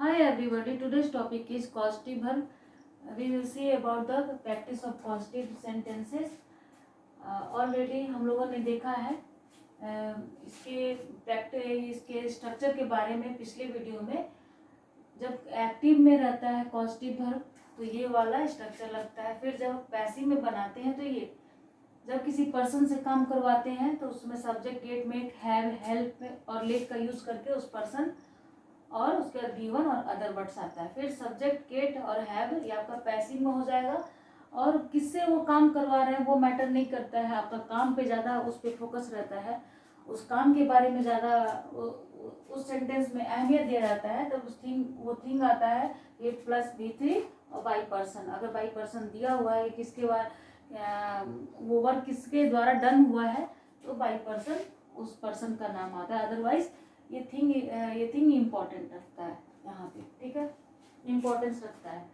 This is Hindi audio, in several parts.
Hi everybody, today's topic is causative verb. We will see about the practice of causative sentences. Already हम लोगों ने देखा है इसके स्ट्रक्चर के बारे में पिछले वीडियो में। जब एक्टिव में रहता है कॉजेटिव वर्ब तो ये वाला स्ट्रक्चर लगता है। फिर जब पैसिव में बनाते हैं तो ये, जब किसी पर्सन से काम करवाते हैं तो उसमें subject, get, make, have, help और लेट का यूज करके उस पर्सन और उसके बाद गिवन और अदर वर्ड्स आता है। फिर सब्जेक्ट, गेट और हैव ये आपका पैसिव में हो जाएगा। और किससे वो काम करवा रहे हैं वो मैटर नहीं करता है, आपका काम पे ज़्यादा उस पर फोकस रहता है, उस काम के बारे में ज़्यादा उस सेंटेंस में अहमियत दिया जाता है। तब वो थिंग आता है इट प्लस V3 और बाई पर्सन। अगर बाई पर्सन दिया हुआ है किसके बाद वो वर्क किसके द्वारा डन हुआ है तो बाई पर्सन उस पर्सन का नाम आता है। अदरवाइज ये थिंग इम्पोर्टेंट रखता है यहाँ पे, ठीक है, इम्पोर्टेंस रखता है।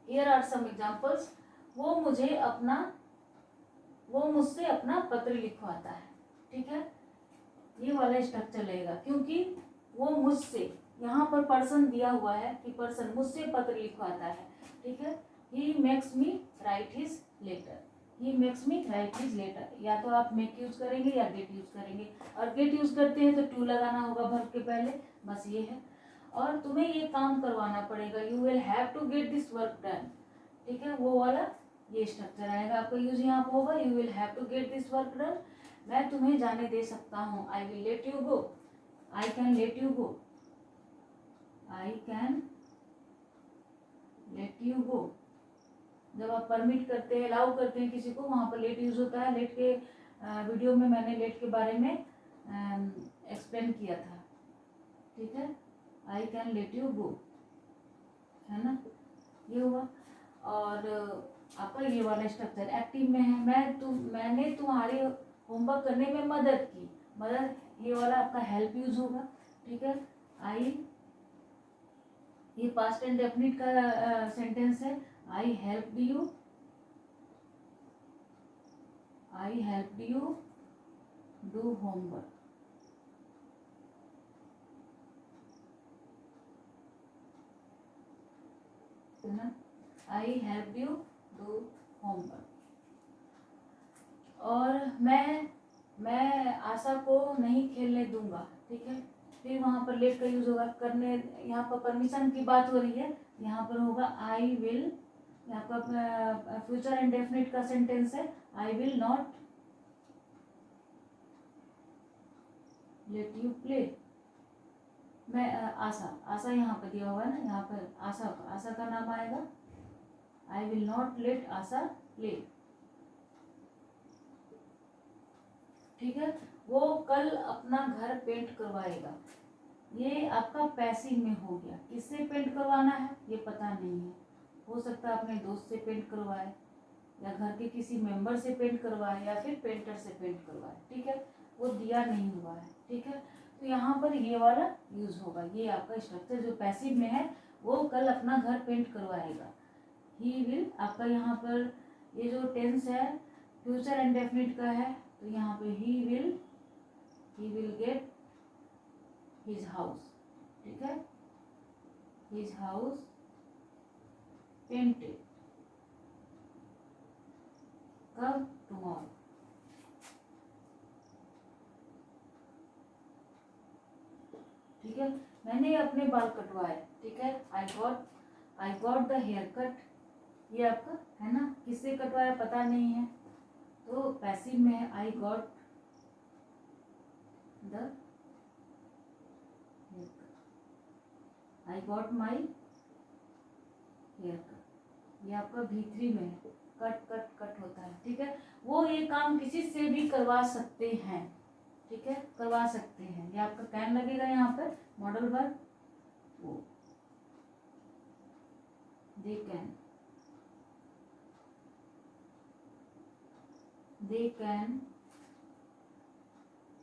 Here are some examples. वो मुझसे अपना पत्र लिखवाता है, ठीक है, ये वाला स्ट्रक्चर लगेगा क्योंकि वो मुझसे, यहाँ पर पर्सन दिया हुआ है कि पर्सन मुझसे पत्र लिखवाता है, ठीक है। He makes me write his letter, he makes me write his letter. या तो आप मेक यूज करेंगे या गेट यूज करेंगे, और गेट यूज करते हैं तो टू लगाना होगा वर्ब के पहले, बस ये है। और तुम्हें ये काम करवाना पड़ेगा, you will have to get this work done, ठीक है, वो वाला ये स्ट्रक्चर आएगा आपका यूज यहाँ पर होगा, you will have to get this work done. मैं तुम्हें जाने दे सकता हूँ, I will let you go, I can let you go, I can let you go. जब आप परमिट करते हैं, अलाउ करते हैं किसी को, वहाँ पर लेट यूज होता है। लेट के वीडियो में मैंने लेट के बारे में एक्सप्लेन किया था, ठीक है। आई कैन लेट यू गो, है ना, ये हुआ। और आपका ये वाला स्ट्रक्चर एक्टिव में है, मैंने तुम्हारी होमवर्क करने में मदद की, मदद ये वाला आपका हेल्प यूज होगा, ठीक है। आई, ये पास्ट एंड डेफिनिट का सेंटेंस है, आई helped you, I helped you do homework, है ना, आई हेल्प्ड यू डू होमवर्क। और मैं आशा को नहीं खेलने दूंगा, ठीक है। फिर वहाँ पर लेट का यूज होगा, करने, यहाँ पर परमिशन की बात हो रही है, यहाँ पर होगा आई विल, यहाँ पर फ्यूचर इंडेफिनिट का सेंटेंस है, I will not let you play. मैं आशा यहाँ पर दिया हुआ है ना, यहाँ पर आशा का नाम आएगा, I will not let Asha play, ठीक है। वो कल अपना घर पेंट करवाएगा, ये आपका पैसिव में हो गया। किससे पेंट करवाना है ये पता नहीं है, हो सकता है अपने दोस्त से पेंट करवाए या घर के किसी मेंबर से पेंट करवाए या फिर पेंटर से पेंट करवाए, ठीक है, वो दिया नहीं हुआ है, ठीक है। तो यहाँ पर ये वाला यूज होगा, ये आपका स्ट्रक्चर जो पैसिव में है, वो कल अपना घर पेंट करवाएगा। ही विल आपका यहाँ पर ये जो टेंस है फ्यूचर इंडेफिनिट का है, तो यहाँ पे he will get his house, ठीक है, हिज हाउस पेंटेड, कब, टुमारो, ठीक है। मैंने अपने बाल कटवाए, ठीक है, I got the hair cut, ये आपका है ना, किससे कटवाया पता नहीं है तो पैसिव में है, I got the haircut, I got my hair cut, ये आपका V3 में है, कट कट कट होता है, ठीक है। वो ये काम किसी से भी करवा सकते हैं, ठीक है, करवा सकते हैं, ये आपका कैन लगेगा यहाँ पर मॉडल वर्ब, वो दे कैन,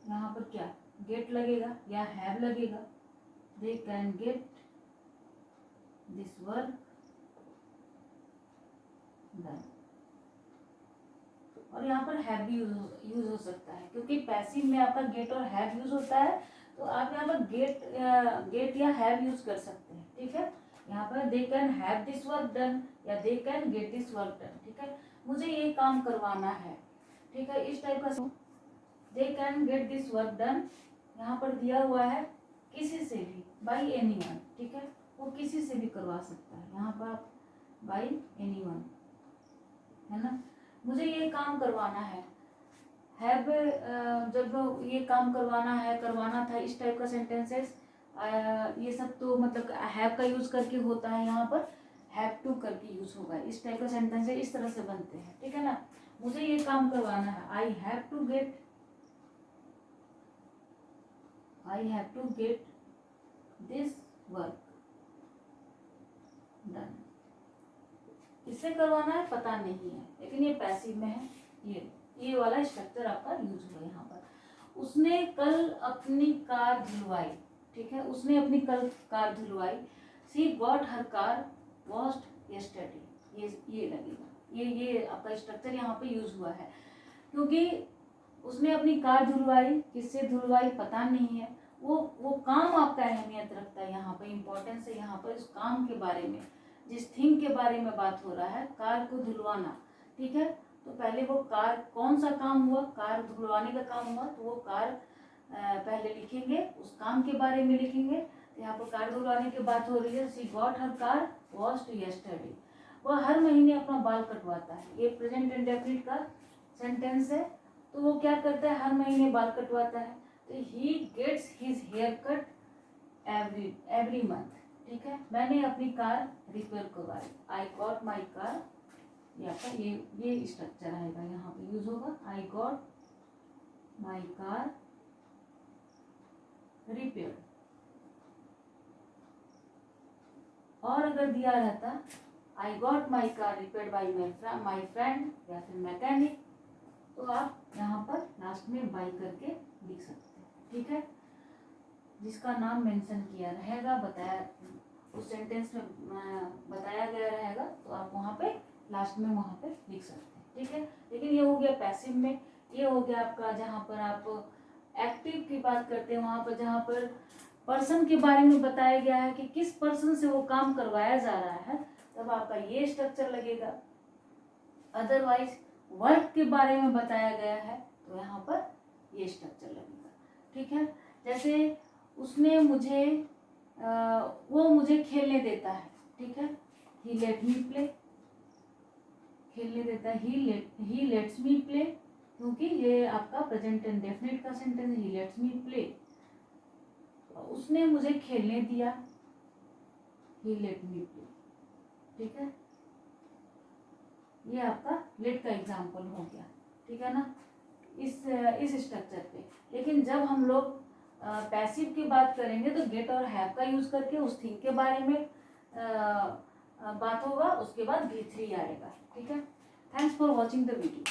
यहाँ पर क्या गेट लगेगा या हैव लगेगा, दे can get this work done. और यहाँ पर हैव भी यूज हो सकता है क्योंकि पैसिव में आपका गेट और हैव यूज होता है, तो आप यहाँ पर गेट या हैव यूज कर सकते हैं, ठीक है। यहाँ पर they can have this work done या they can get this work done, ठीक है। मुझे ये काम करवाना है, ठीक है, इस टाइप का। दे can get this work done यहाँ पर दिया हुआ है किसी से भी, बाई एनीवन, ठीक है, वो किसी से भी करवा सकता है। यहाँ पर आप बाई एनीवन, है ना। मुझे ये काम करवाना है, हैव, जब ये काम करवाना था, इस टाइप का सेंटेंसेस ये सब तो मतलब हैव का यूज करके होता है, यहाँ पर हैव टू करके यूज होगा। इस टाइप का सेंटेंसेस इस तरह से बनते हैं, ठीक है ना। मुझे ये काम करवाना है, I have to get this work done. किससे करवाना है पता नहीं है, लेकिन ये पैसिव में है। ये वाला स्ट्रक्चर आपका यूज हुआ यहाँ पर। उसने कल अपनी कार धुलवाई, ठीक है, उसने अपनी कल कार धुलवाई। She got her car washed yesterday, ये लगेगा, ये आपका स्ट्रक्चर यहाँ पे यूज हुआ है, क्योंकि उसने अपनी कार धुलवाई, किससे धुलवाई पता नहीं है। वो काम आपका अहमियत रखता है, यहाँ पे इम्पोर्टेंस है, यहाँ पर इस काम के बारे में, जिस थिंग के बारे में बात हो रहा है, कार को धुलवाना, ठीक है। तो पहले वो कार, कौन सा काम हुआ, कार धुलवाने का काम हुआ, तो वो कार पहले लिखेंगे, उस काम के बारे में लिखेंगे। तो यहाँ पर कार धुलवाने की बात हो रही है, she got her car washed yesterday. वह हर महीने अपना बाल कटवाता है, ये प्रेजेंट इंडेफिनिट का सेंटेंस है। तो वो क्या करता है, हर महीने बाल कटवाता है। तो he gets his hair cut every month, ठीक है। मैंने अपनी कार रिपेयर करवाई, आई गॉट माई कार, ये स्ट्रक्चर आएगा, यहाँ पे यूज होगा, I got my car repair. और अगर दिया रहता I got my car repair by my friend या फिर मैकेनिक, तो आप यहाँ पर लास्ट में बाई करके लिख सकते हैं, ठीक है। जिसका नाम मेंशन किया रहेगा, बताया उस सेंटेंस में बताया गया रहेगा, तो आप वहाँ पे लास्ट में वहाँ पे लिख सकते हैं, ठीक है। लेकिन ये हो गया पैसिव में। ये हो गया आपका जहाँ पर आप एक्टिव की बात करते हैं, वहाँ पर जहाँ पर पर्सन के बारे में बताया गया है कि किस पर्सन से वो काम करवाया जा रहा है, तब आपका ये स्ट्रक्चर लगेगा। अदरवाइज वर्क के बारे में बताया गया है, तो यहाँ पर ये स्ट्रक्चर लगेगा, ठीक है। जैसे उसने मुझे वो मुझे खेलने देता है, ठीक है, ही लेट मी प्ले, खेलने देता है, ही लेट्स मी प्ले, क्योंकि ये आपका प्रेजेंट इंडेफिनिट का sentence, he let's me play. उसने मुझे खेलने दिया, ही लेट मी प्ले, ठीक है। ये आपका लेट का एग्जाम्पल हो गया, ठीक है ना, इस स्ट्रक्चर पे। लेकिन जब हम लोग पैसिव की बात करेंगे तो गेट और हैव का यूज करके उस थिंग के बारे में बात होगा, उसके बाद V3 आएगा, ठीक है। Thanks for watching the video.